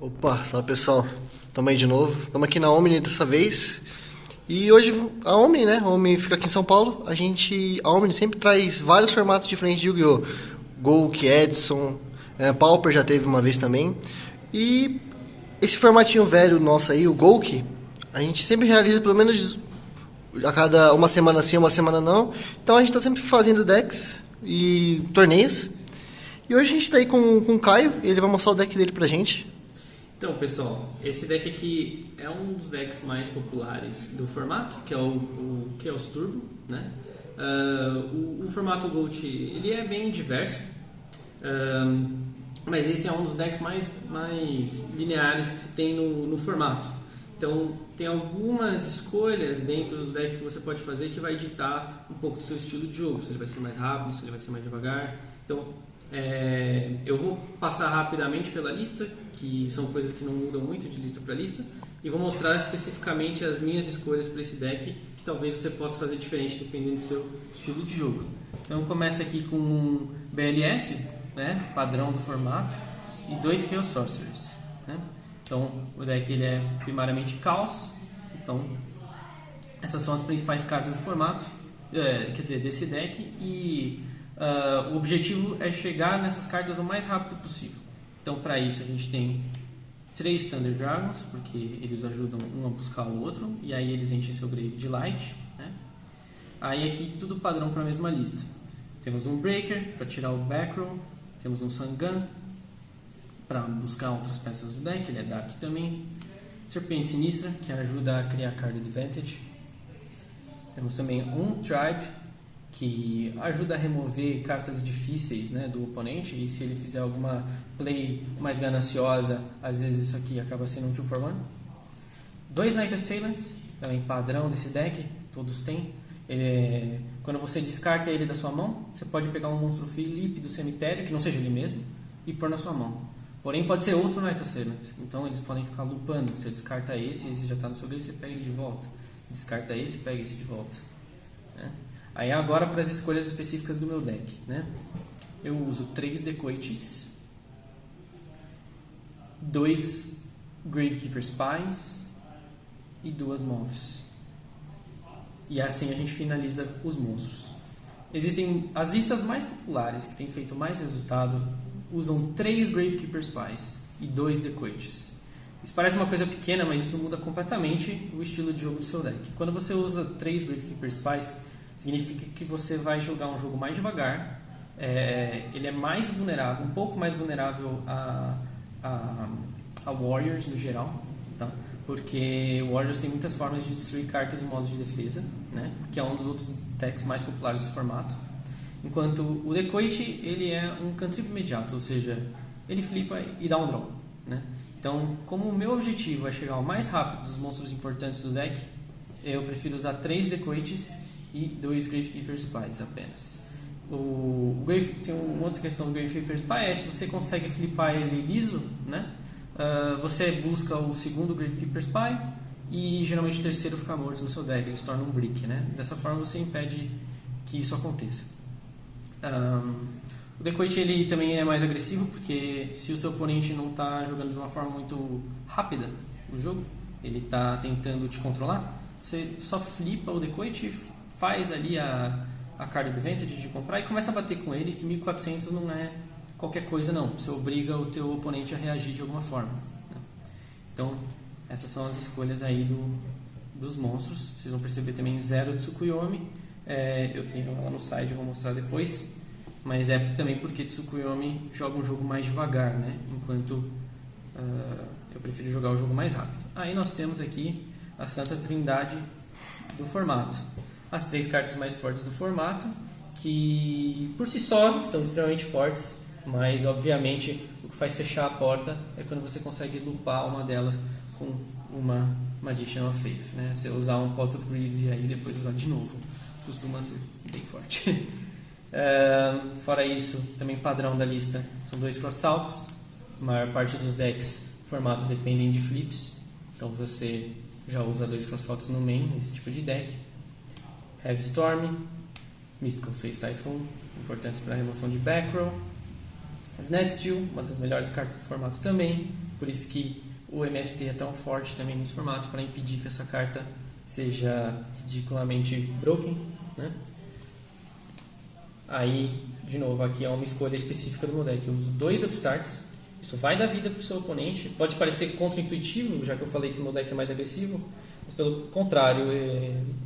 Opa, salve pessoal, tamo aí de novo, estamos aqui na Omni dessa vez. E hoje a Omni, né? A Omni fica aqui em São Paulo. A Omni sempre traz vários formatos diferentes de Yu-Gi-Oh! Golk, Edson, Pauper já teve uma vez também. E esse formatinho velho nosso aí, o Golk, a gente sempre realiza pelo menos a cada uma semana sim, uma semana não. Então a gente tá sempre fazendo decks e torneios. E hoje a gente tá aí com o Caio, ele vai mostrar o deck dele pra gente. Então, pessoal, esse deck aqui é um dos decks mais populares do formato, que é o Chaos Turbo, né? O formato Gold ele é bem diverso, mas esse é um dos decks mais lineares que se tem no formato. Então, tem algumas escolhas dentro do deck que você pode fazer que vai ditar um pouco do seu estilo de jogo, se ele vai ser mais rápido, se ele vai ser mais devagar. Então, eu vou passar rapidamente pela lista, que são coisas que não mudam muito de lista para lista, e vou mostrar especificamente as minhas escolhas para esse deck, que talvez você possa fazer diferente dependendo do seu estilo de jogo. Então começa aqui com um BLS, né, padrão do formato, e 2 Chaos Sorcerers, né? Então o deck ele é primariamente Caos, então essas são as principais cartas do formato, quer dizer, desse deck, e o objetivo é chegar nessas cartas o mais rápido possível. Então, para isso, a gente tem 3 Thunder Dragons, porque eles ajudam um a buscar o outro, e aí eles enchem seu grave de light, né? Aí aqui tudo padrão para a mesma lista. Temos um Breaker para tirar o back row, temos um Sangan para buscar outras peças do deck, ele é Dark também. Serpente Sinistra, que ajuda a criar card advantage. Temos também um Tribe, que ajuda a remover cartas difíceis, né, do oponente, e se ele fizer alguma play mais gananciosa, às vezes isso aqui acaba sendo um 2-for-1. 2 Night Assailants, também padrão desse deck, todos têm. Quando você descarta ele da sua mão, você pode pegar um monstro Philip do cemitério, que não seja ele mesmo, e pôr na sua mão. Porém, pode ser outro Night Assailant, então eles podem ficar lupando. Você descarta esse já está no seu grave, você pega ele de volta. Descarta esse, pega esse de volta, né? Aí agora para as escolhas específicas do meu deck, né? Eu uso 3 Decoites, 2 Gravekeeper Spies e 2 Moths. E assim a gente finaliza os monstros. Existem as listas mais populares que têm feito mais resultado, usam 3 Gravekeeper Spies e 2 Decoites. Isso parece uma coisa pequena, mas isso muda completamente o estilo de jogo do seu deck. Quando você usa 3 Gravekeeper Spies, significa que você vai jogar um jogo mais devagar, ele é mais vulnerável, um pouco mais vulnerável a Warriors no geral, tá? Porque Warriors tem muitas formas de destruir cartas em modos de defesa, né? Que é um dos outros decks mais populares do formato. Enquanto o Decoit ele é um cantrip imediato, ou seja, ele flipa e dá um draw, né? Então, como o meu objetivo é chegar o mais rápido dos monstros importantes do deck, eu prefiro usar 3 Decoites e 2 Gravekeeper Spies apenas. Tem uma outra questão do Gravekeeper Spy, se você consegue flipar ele liso, né? Você busca o segundo Gravekeeper Spy e geralmente o terceiro fica morto no seu deck, ele se torna um brick, né? Dessa forma você impede que isso aconteça. O Decoit ele também é mais agressivo, porque se o seu oponente não está jogando de uma forma muito rápida o jogo, ele está tentando te controlar, você só flipa o Decoit, faz ali a card advantage de comprar e começa a bater com ele, que 1400 não é qualquer coisa não, você obriga o teu oponente a reagir de alguma forma, né? Então essas são as escolhas aí dos monstros. Vocês vão perceber também 0 Tsukuyomi, eu tenho ela no site, eu vou mostrar depois, mas é também porque Tsukuyomi joga um jogo mais devagar, né? Enquanto eu prefiro jogar o jogo mais rápido. Aí nós temos aqui a Santa Trindade do formato, as 3 cartas mais fortes do formato, que por si só são extremamente fortes, mas obviamente o que faz fechar a porta é quando você consegue lupar uma delas com uma Magician of Faith, né? Você usar um Pot of Greed e aí depois usar de novo, costuma ser bem forte. Fora isso, também padrão da lista são 2 Cross Saltos. A maior parte dos decks formato dependem de flips, então você já usa 2 Cross Saltos no main, nesse tipo de deck. Heavy Storm, Mystical Space Typhoon, importantes para a remoção de back row. Sned Steel, uma das melhores cartas do formato também, por isso que o MST é tão forte também nesse formato, para impedir que essa carta seja ridiculamente broken, né? Aí, de novo, aqui é uma escolha específica do meu deck. Eu uso 2 Upstarts, isso vai dar vida para o seu oponente. Pode parecer contra-intuitivo, já que eu falei que o meu deck é mais agressivo, mas pelo contrário,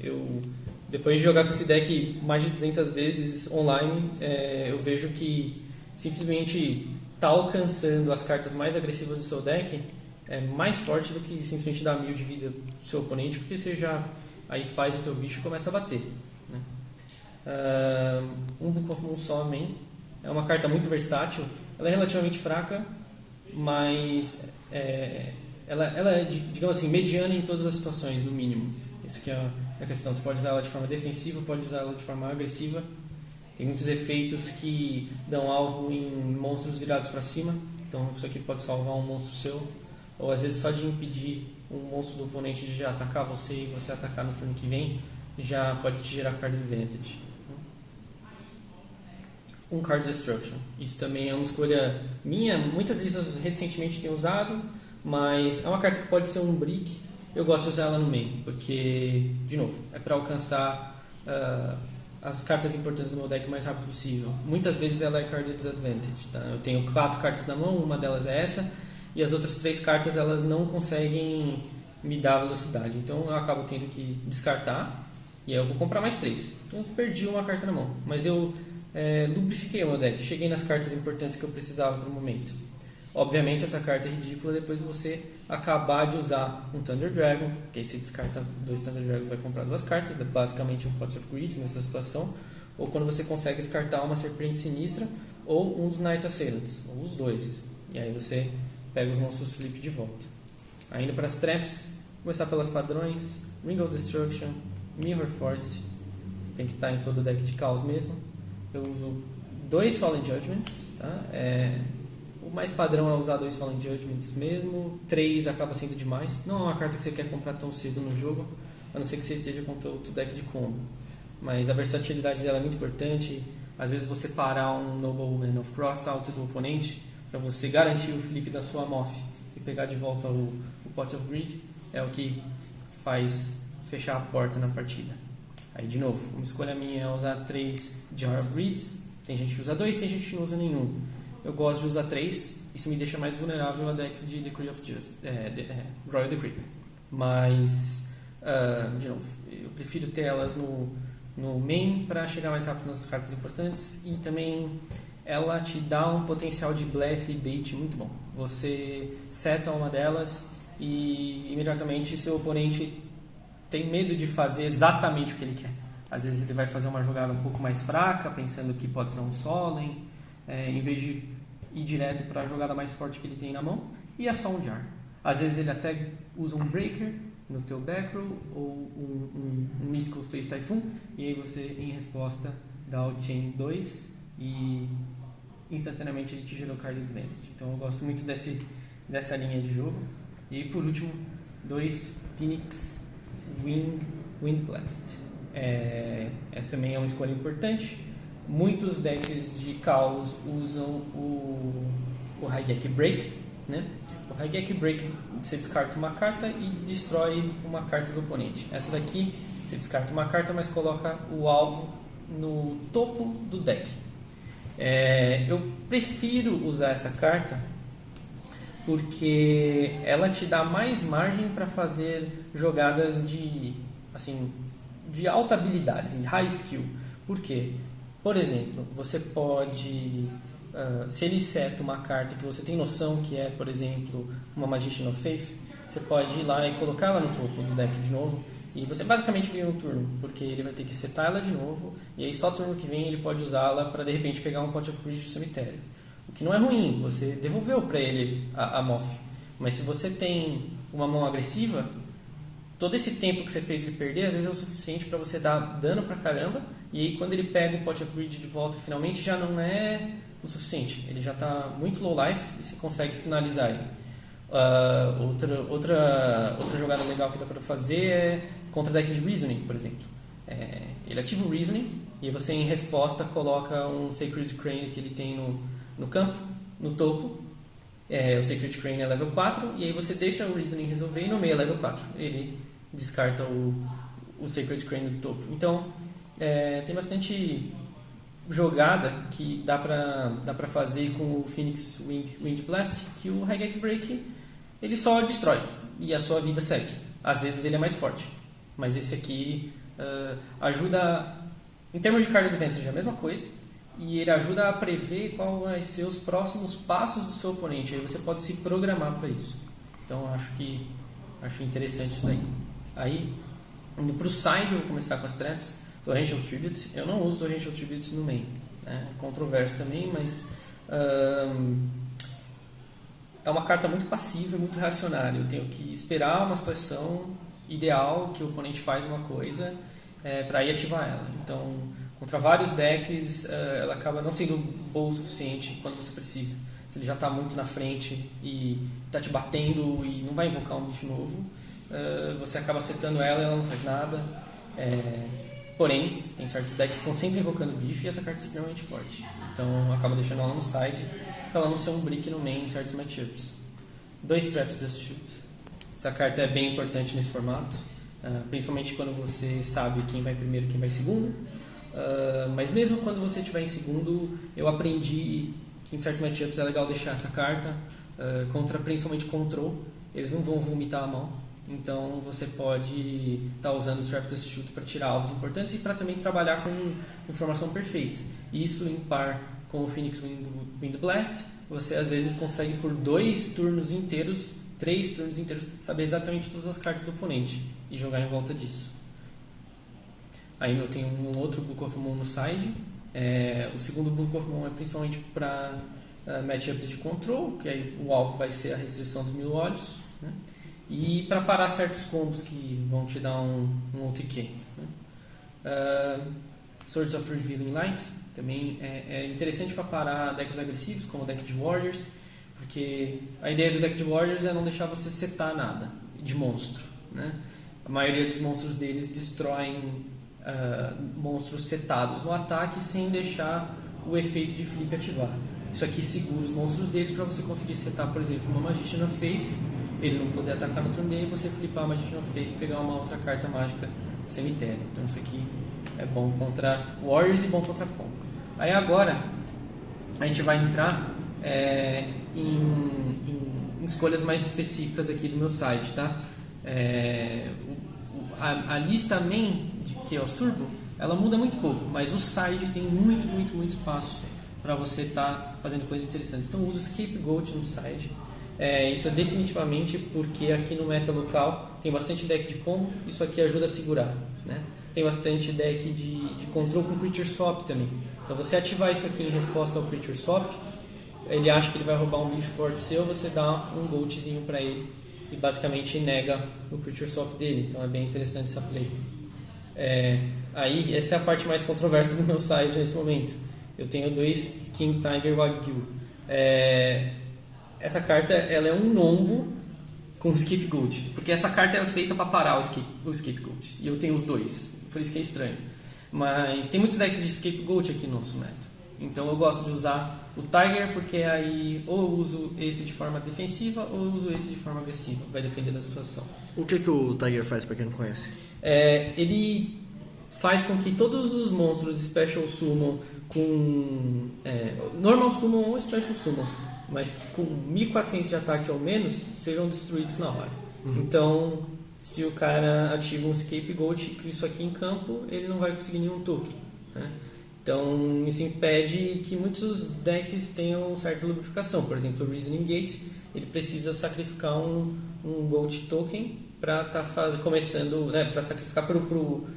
eu depois de jogar com esse deck mais de 200 vezes online, eu vejo que simplesmente tá alcançando as cartas mais agressivas do seu deck é mais forte do que simplesmente dar 1000 de vida pro seu oponente, porque você já aí faz o teu bicho e começa a bater, né? Um Book of Moon Soul é uma carta muito versátil. Ela é relativamente fraca, mas ela é, digamos assim, mediana em todas as situações, no mínimo. Isso aqui é a questão. Você pode usar ela de forma defensiva, pode usar ela de forma agressiva. Tem muitos efeitos que dão alvo em monstros virados para cima, então isso aqui pode salvar um monstro seu, ou às vezes só de impedir um monstro do oponente de já atacar você e você atacar no turno que vem, já pode te gerar card advantage. Um Card Destruction, isso também é uma escolha minha, muitas listas recentemente têm usado, mas é uma carta que pode ser um brick. Eu gosto de usar ela no main, porque, de novo, é para alcançar as cartas importantes do meu deck o mais rápido possível. Muitas vezes ela é card disadvantage, tá? Eu tenho 4 cartas na mão, uma delas é essa, e as outras 3 cartas elas não conseguem me dar velocidade, então eu acabo tendo que descartar, e aí eu vou comprar mais 3. Então eu perdi uma carta na mão, mas eu lubrifiquei o meu deck, cheguei nas cartas importantes que eu precisava para o momento. Obviamente essa carta é ridícula depois de você acabar de usar um Thunder Dragon, que aí você descarta 2 Thunder Dragons e vai comprar 2 cartas, basicamente um Pot of Greed nessa situação, ou quando você consegue descartar uma Serpente Sinistra ou um dos Night Assailants, ou os dois, e aí você pega os monstros flip de volta. Ainda para as traps, começar pelas padrões, Ring of Destruction, Mirror Force, tem que estar em todo o deck de caos mesmo. Eu uso 2 Solemn Judgments, tá? O mais padrão é usar 2 Solemn Judgments mesmo. 3 acaba sendo demais. Não é uma carta que você quer comprar tão cedo no jogo, a não ser que você esteja com outro deck de combo. Mas a versatilidade dela é muito importante. Às vezes você parar um Nobleman of Cross out do oponente para você garantir o flip da sua Moth e pegar de volta o Pot of Greed é o que faz fechar a porta na partida. Aí de novo, uma escolha minha é usar 3 Jar of Greeds. Tem gente que usa 2, tem gente que não usa nenhum. Eu gosto de usar 3, isso me deixa mais vulnerável a decks de Decree of Justice, Royal Decree. Mas, de novo, eu prefiro ter elas no main para chegar mais rápido nas cartas importantes, e também ela te dá um potencial de blefe e bait muito bom. Você seta uma delas e imediatamente seu oponente tem medo de fazer exatamente o que ele quer. Às vezes ele vai fazer uma jogada um pouco mais fraca, pensando que pode ser um Solemn, em vez de ir direto para a jogada mais forte que ele tem na mão, e é só um Jar. Às vezes ele até usa um Breaker no teu back row, ou um Mystical Space Typhoon, e aí você, em resposta, dá o Chain 2 e instantaneamente ele te gerou Card Advantage. Então eu gosto muito dessa linha de jogo. E por último, 2 Phoenix Wind Blast. Essa também é uma escolha importante. Muitos decks de caos usam o Raigeki Break, né? O Raigeki Break, você descarta uma carta e destrói uma carta do oponente. Essa daqui, você descarta uma carta, mas coloca o alvo no topo do deck. Eu prefiro usar essa carta porque ela te dá mais margem para fazer jogadas de alta habilidade, de high skill. Por quê? Por exemplo, você pode, se ele seta uma carta que você tem noção que é, por exemplo, uma Magician of Faith, você pode ir lá e colocar ela no topo do deck de novo, e você basicamente ganha um turno, porque ele vai ter que setar ela de novo, e aí só turno que vem ele pode usá-la para de repente pegar um Pot of Greed do cemitério. O que não é ruim, você devolveu para ele a Moth. Mas se você tem uma mão agressiva, todo esse tempo que você fez ele perder, às vezes é o suficiente para você dar dano pra caramba, e aí quando ele pega o Pot of Greed de volta finalmente já não é o suficiente, ele já está muito low life e você consegue finalizar ele. Outra jogada legal que dá para fazer é contra deck de Reasoning, por exemplo. Ele ativa o Reasoning e você em resposta coloca um Sacred Crane que ele tem no campo, no topo, o Sacred Crane é level 4, e aí você deixa o Reasoning resolver e nomeia level 4. Ele descarta o Sacred Crane no topo. Então, tem bastante jogada que dá pra fazer com o Phoenix Wind Blast, que o High Break ele só destrói e a sua vida segue. Às vezes ele é mais forte, mas esse aqui ajuda, em termos de card advantage, é a mesma coisa, e ele ajuda a prever qual vai ser os próximos passos do seu oponente. Aí você pode se programar para isso. Então acho interessante isso daí. Aí, indo para o side, eu vou começar com as traps. Torrential Tribute, eu não uso Torrential Tribute no main, né? É controverso também, mas é uma carta muito passiva e muito reacionária. Eu tenho que esperar uma situação ideal que o oponente faz uma coisa para ir ativar ela. Então, contra vários decks, ela acaba não sendo boa o suficiente quando você precisa. Se ele já está muito na frente e está te batendo e não vai invocar um bicho novo, você acaba setando ela e ela não faz nada. Porém, tem certos decks que estão sempre invocando bicho e essa carta é extremamente forte. Então, acaba deixando ela no side para ela não ser um brick no main em certos matchups. 2 traps Dust Shoot. Essa carta é bem importante nesse formato, principalmente quando você sabe quem vai primeiro e quem vai segundo. Mas mesmo quando você estiver em segundo, eu aprendi que em certos matchups é legal deixar essa carta contra principalmente control. Eles não vão vomitar a mão. Então você pode estar usando o Trap Dust Shoot para tirar alvos importantes e para também trabalhar com informação perfeita. Isso em par com o Phoenix Wind Blast, você às vezes consegue por 2 turnos inteiros, 3 turnos inteiros, saber exatamente todas as cartas do oponente e jogar em volta disso. Aí eu tenho um outro Book of Moon no side. O segundo Book of Moon é principalmente para matchups de control, que aí o alvo vai ser a restrição dos 1000 olhos, né? E para parar certos combos que vão te dar um OTK, né? Swords of Revealing Light também é interessante para parar decks agressivos, como o deck de Warriors, porque a ideia do deck de Warriors é não deixar você setar nada de monstro, né? A maioria dos monstros deles destroem monstros setados no ataque sem deixar o efeito de flip ativar. Isso aqui segura os monstros deles para você conseguir setar, por exemplo, uma Magician of Faith, ele não poder atacar no turno dele, você flipar a Magician of Faith e pegar uma outra carta mágica do cemitério. Então isso aqui é bom contra Warriors e bom contra Combo. Aí agora a gente vai entrar em escolhas mais específicas aqui do meu site, tá? A lista main, que é os Turbo, ela muda muito pouco, mas o side tem muito espaço para você estar fazendo coisas interessantes. Então uso Scapegoat no side. Isso é definitivamente porque aqui no meta local tem bastante deck de combo, isso aqui ajuda a segurar, né? Tem bastante deck de control com Creature Swap também. Então você ativar isso aqui em resposta ao Creature Swap, ele acha que ele vai roubar um bicho forte seu, você dá um goldzinho para ele e basicamente nega o Creature Swap dele. Então é bem interessante essa play. Aí essa é a parte mais controversa do meu site nesse momento. Eu tenho 2 King Tiger Wagyu. Essa carta ela é um nombo com Scapegoat, porque essa carta é feita para parar o Scapegoat, e eu tenho os 2, por isso que é estranho. Mas tem muitos decks de Scapegoat aqui no nosso meta, então eu gosto de usar o Tiger, porque aí ou eu uso esse de forma defensiva ou eu uso esse de forma agressiva, vai depender da situação. O que o Tiger faz para quem não conhece? Ele faz com que todos os monstros Special Summon com Normal Summon ou Special Summon, mas que com 1400 de ataque ou menos, sejam destruídos na hora. Então, se o cara ativa um Scapegoat com isso aqui em campo, ele não vai conseguir nenhum token, né? Então, isso impede que muitos decks tenham certa lubrificação. Por exemplo, o Reasoning Gate, ele precisa sacrificar um Gold Token para estar começando, né, para sacrificar pro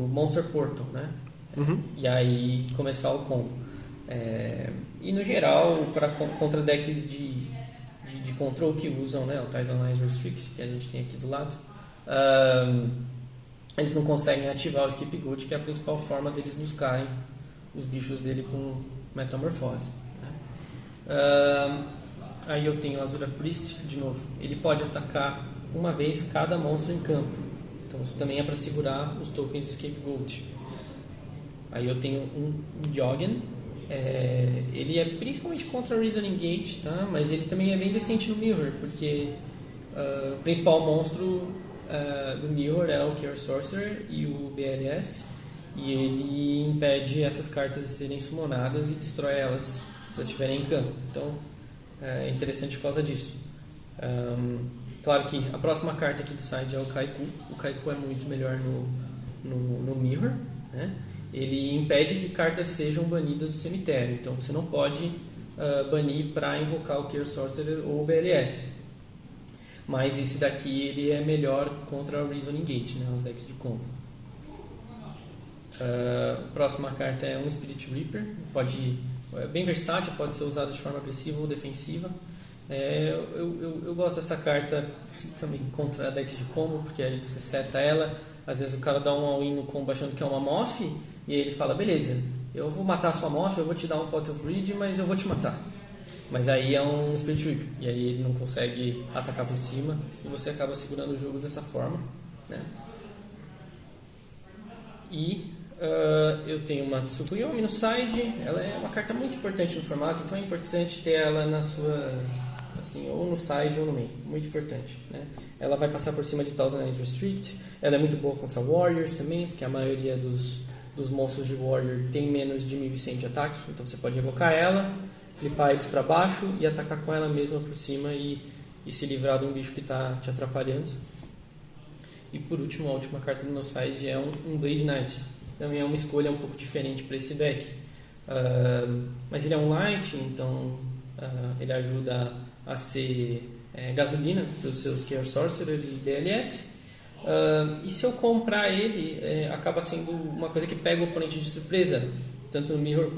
Monster Portal, né? E aí começar o combo. E no geral, contra decks de control que usam, né, o Tyson Lines Restrict, que a gente tem aqui do lado, eles não conseguem ativar o Scapegoat, que é a principal forma deles buscarem os bichos dele com metamorfose, né? Aí eu tenho o Azura Priest, de novo, ele pode atacar uma vez cada monstro em campo, então isso também é para segurar os tokens do Scapegoat. Aí eu tenho um Joggen, Ele é principalmente contra Reasoning Gate, tá? Mas ele também é bem decente no Mirror, porque o principal monstro do Mirror é o Chaos Sorcerer e o BLS, e ele impede essas cartas de serem summonadas e destrói elas se elas estiverem em campo. Então é interessante por causa disso. Claro que a próxima carta aqui do side é o Kaiku. O Kaiku é muito melhor no Mirror, né? Ele impede que cartas sejam banidas do cemitério. Então você não pode banir para invocar o Chaos Sorcerer ou o BLS. Mas esse daqui ele é melhor contra o Reasoning Gate, né? Os decks de combo. A próxima carta é um Spirit Reaper. É bem versátil, pode ser usado de forma agressiva ou defensiva. Eu gosto dessa carta também contra decks de combo, porque aí você seta ela. Às vezes o cara dá um all-in no combo achando que é uma Moth, e aí ele fala, beleza, eu vou matar a sua Moth, eu vou te dar um Pot of Greed, mas eu vou te matar. Mas aí é um Spirit Reaper, e aí ele não consegue atacar por cima, e você acaba segurando o jogo dessa forma, né? E eu tenho uma Tsukuyomi no side. Ela é uma carta muito importante no formato, então é importante ter ela na sua, assim, ou no side ou no main, muito importante, né? Ela vai passar por cima de Thousand Eyes Restrict. Ela é muito boa contra Warriors também, porque a maioria dos monstros de Warrior tem menos de 1100 de ataque, então você pode evocar ela, flipar eles para baixo e atacar com ela mesma por cima e se livrar de um bicho que está te atrapalhando. E por último, a última carta do meu side é um Blade Knight. Também é uma escolha um pouco diferente para esse deck. Mas ele é um light, então ele ajuda a ser gasolina para os seus Chaos Sorcerer e BLS. E se eu comprar ele, acaba sendo uma coisa que pega o oponente de surpresa, tanto no Mirror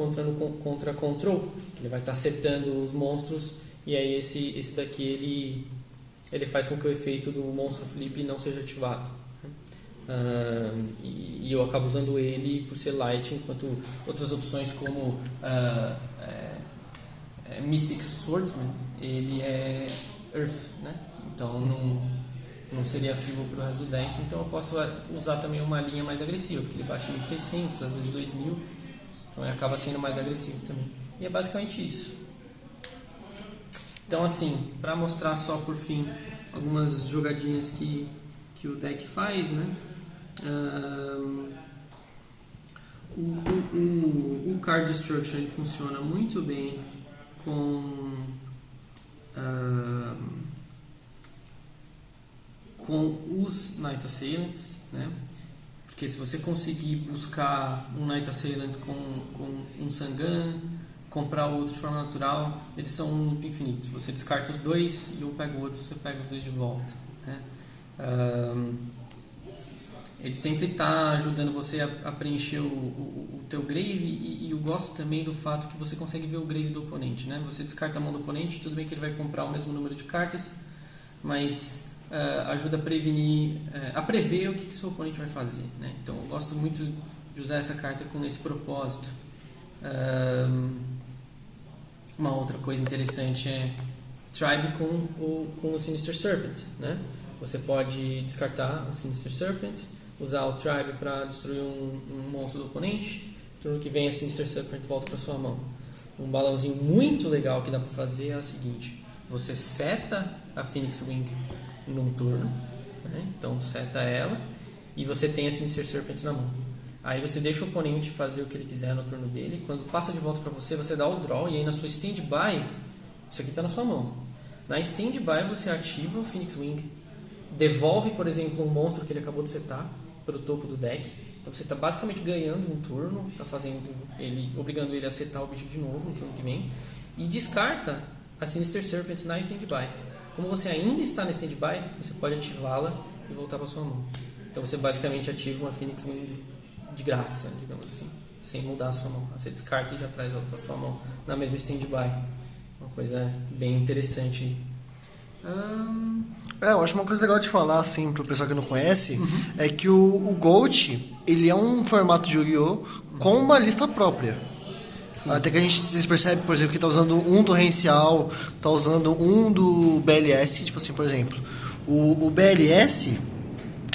contra Control, que ele vai estar acertando os monstros, e aí esse daqui ele faz com que o efeito do monstro flip não seja ativado. E eu acabo usando ele por ser light, enquanto outras opções como Mystic Swordsman, ele é Earth, né? Então não seria fível para o resto do deck. Então eu posso usar também uma linha mais agressiva, porque ele bate 1600, às vezes 2000, então ele acaba sendo mais agressivo também. E é basicamente isso. Então, assim, para mostrar só por fim algumas jogadinhas que o deck faz, né? O Card Destruction ele funciona muito bem com os Night Assailants, né? Porque se você conseguir buscar um Night Assailant com um Sangan, comprar outro de forma natural, eles são um loop infinito. Você descarta os dois e eu pego o outro, você pega os dois de volta, né? Ele sempre está ajudando você a preencher o teu grave, e eu gosto também do fato que você consegue ver o grave do oponente, né? Você descarta a mão do oponente, tudo bem que ele vai comprar o mesmo número de cartas, mas ajuda a prevenir, a prever o que o seu oponente vai fazer, né? Então eu gosto muito de usar essa carta com esse propósito. Uma outra coisa interessante é Tribe com o Sinister Serpent, né? Você pode descartar o Sinister Serpent, usar o Tribe para destruir um monstro do oponente. Turno que vem a Sinister Serpent volta para sua mão. Um balãozinho muito legal que dá para fazer é o seguinte: você seta a Phoenix Wing num turno, né? Então seta ela e você tem a Sinister Serpent na mão. Aí você deixa o oponente fazer o que ele quiser no turno dele. Quando passa de volta para você, você dá o draw, e aí na sua Stand-By, isso aqui está na sua mão. Na Stand-By você ativa o Phoenix Wing, devolve, por exemplo, um monstro que ele acabou de setar para o topo do deck. Então você está basicamente ganhando um turno, está obrigando ele a setar o bicho de novo no turno que vem, e descarta a Sinister Serpent na Stand-By. Como você ainda está na Stand-By, você pode ativá-la e voltar para sua mão. Então você basicamente ativa uma Phoenix Wing de graça, digamos assim, sem mudar a sua mão. Você descarta e já traz ela para sua mão na mesma Stand-By. Uma coisa bem interessante. Eu acho uma coisa legal de falar, assim, pro pessoal que não conhece, é que o Gold, ele é um formato de Yu-Gi-Oh! Com uma lista própria. Sim. Até que vocês percebem, por exemplo, que tá usando um torrencial, tá usando um do BLS, tipo assim, por exemplo. O BLS,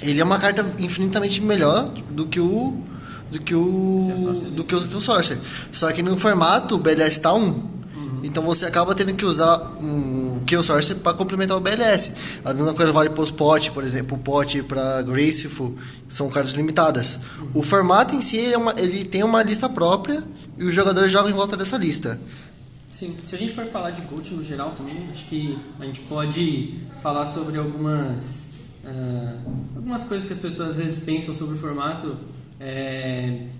ele é uma carta infinitamente melhor do que o do que o Sorcerer. Só que no formato o BLS tá 1. Então você acaba tendo que usar o Chaos Sorcerer para complementar o BLS. A mesma coisa vale para os potes, por exemplo, o pote para Graceful, são cartas limitadas. O formato em si ele tem uma lista própria e os jogadores jogam em volta dessa lista. Sim, se a gente for falar de GOAT no geral também, acho que a gente pode falar sobre algumas coisas que as pessoas às vezes pensam sobre o formato.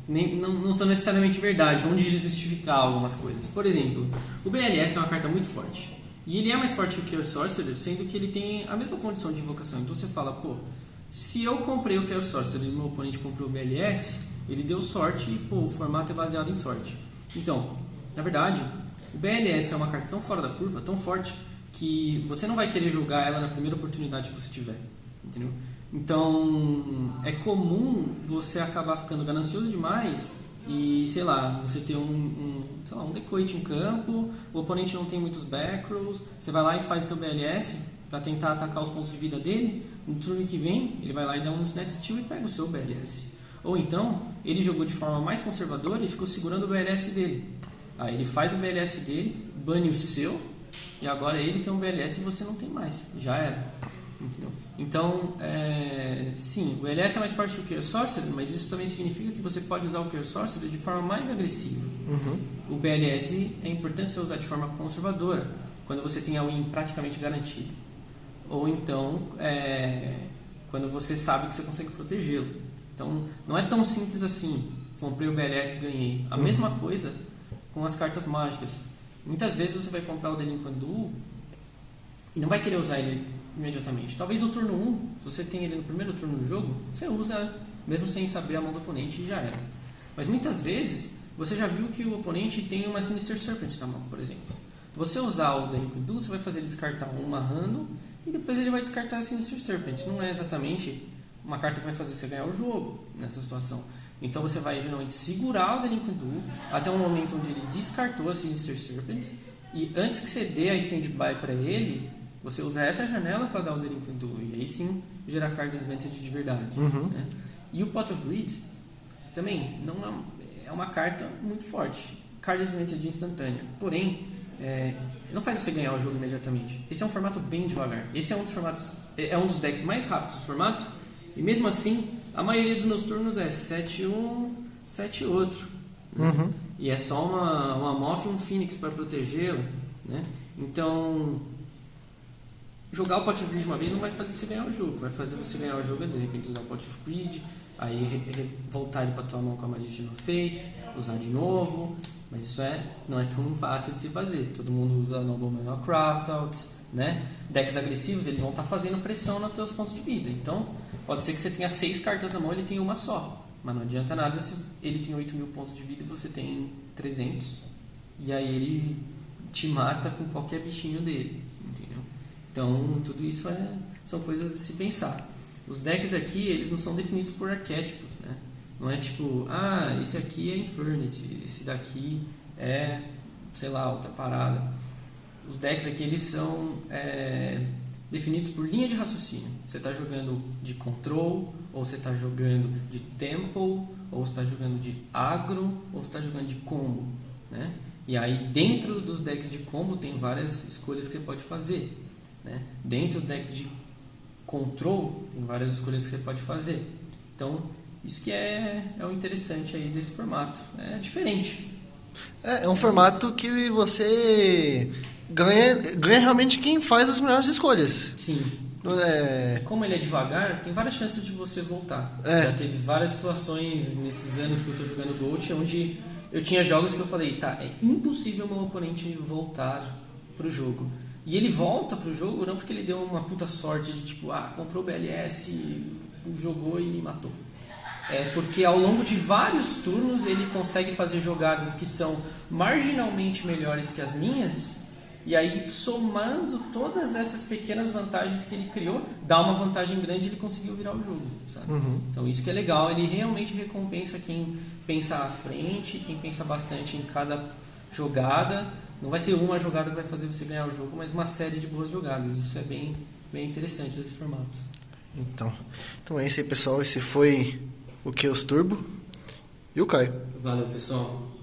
Não são necessariamente verdade, vão justificar algumas coisas. Por exemplo, o BLS é uma carta muito forte. E ele é mais forte que o Chaos Sorcerer, sendo que ele tem a mesma condição de invocação. Então você fala, pô, se eu comprei o Chaos Sorcerer e meu oponente comprou o BLS, ele deu sorte e pô, o formato é baseado em sorte. Então, na verdade, o BLS é uma carta tão fora da curva, tão forte, que você não vai querer jogar ela na primeira oportunidade que você tiver. Entendeu? Então, é comum você acabar ficando ganancioso demais e, sei lá, você ter um decoit em campo, o oponente não tem muitos back rolls, você vai lá e faz o seu BLS para tentar atacar os pontos de vida dele, no turno que vem, ele vai lá e dá um Snap Steal e pega o seu BLS. Ou então, ele jogou de forma mais conservadora e ficou segurando o BLS dele. Aí ele faz o BLS dele, bane o seu, e agora ele tem um BLS e você não tem mais, já era. Entendeu? Então, sim, o LS é mais forte que o Chaos Sorcerer, mas isso também significa que você pode usar o Chaos Sorcerer de forma mais agressiva. O BLS é importante você usar de forma conservadora, quando você tem a win praticamente garantida. Ou então, quando você sabe que você consegue protegê-lo. Então, não é tão simples assim, comprei o BLS e ganhei. A mesma coisa com as cartas mágicas. Muitas vezes você vai comprar o Delinquent Duel e não vai querer usar ele imediatamente. Talvez no turno 1, se você tem ele no primeiro turno do jogo, você usa mesmo sem saber a mão do oponente e já era. Mas muitas vezes você já viu que o oponente tem uma Sinister Serpent na mão, por exemplo. Você usar o Delinquent Duel, você vai fazer ele descartar uma random e depois ele vai descartar a Sinister Serpent. Não é exatamente uma carta que vai fazer você ganhar o jogo nessa situação. Então você vai geralmente segurar o Delinquent Duel até o momento onde ele descartou a Sinister Serpent e antes que você dê a standby para ele, você usa essa janela para dar o Delinquent Duel e aí sim gerar card advantage de verdade. Né? E o Pot of Greed também não é uma carta muito forte, card advantage instantânea. Porém, não faz você ganhar o jogo imediatamente. Esse é um formato bem devagar. Esse é um dos formatos, é um dos decks mais rápidos do formato. E mesmo assim, a maioria dos meus turnos é 7-1, 7 outro. Né? E é só uma Moth e um Phoenix para protegê-lo. Né? Então, jogar o Pot of Greed uma vez não vai fazer você ganhar o jogo. Vai fazer você ganhar o jogo de repente usar o Pot of Greed, aí voltar ele para tua mão com a Magician of Faith, usar de novo. Mas isso não é tão fácil de se fazer. Todo mundo usa Nobleman of Crossout, né? Decks agressivos, eles vão estar fazendo pressão nos teus pontos de vida. Então, pode ser que você tenha 6 cartas na mão e ele tenha uma só. Mas não adianta nada se ele tem 8.000 pontos de vida e você tem 300. E aí ele te mata com qualquer bichinho dele. Entendeu? Então, tudo isso são coisas a se pensar. Os decks aqui, eles não são definidos por arquétipos, né? Não é tipo, esse aqui é Infernity, esse daqui é, sei lá, outra parada. Os decks aqui, eles são definidos por linha de raciocínio. Você está jogando de control, ou você está jogando de tempo, ou você está jogando de agro, ou você está jogando de combo, né? E aí, dentro dos decks de combo, tem várias escolhas que você pode fazer. Né? Dentro do deck de control tem várias escolhas que você pode fazer. Então isso que é o interessante aí desse formato. É diferente. É um formato que você ganha realmente quem faz as melhores escolhas. Sim. Como ele é devagar, tem várias chances de você voltar. Já teve várias situações nesses anos que eu estou jogando GOAT onde eu tinha jogos que eu falei, é impossível meu oponente voltar pro jogo. E ele volta pro jogo não porque ele deu uma puta sorte de tipo, comprou o BLS, jogou e me matou. É porque ao longo de vários turnos ele consegue fazer jogadas que são marginalmente melhores que as minhas, e aí somando todas essas pequenas vantagens que ele criou, dá uma vantagem grande e ele conseguiu virar o jogo, sabe? Então isso que é legal, ele realmente recompensa quem pensa à frente, quem pensa bastante em cada jogada. Não vai ser uma jogada que vai fazer você ganhar o jogo, mas uma série de boas jogadas. Isso é bem, bem interessante desse formato. Então é isso aí, pessoal. Esse foi o Chaos Turbo. E o Caio. Valeu, pessoal.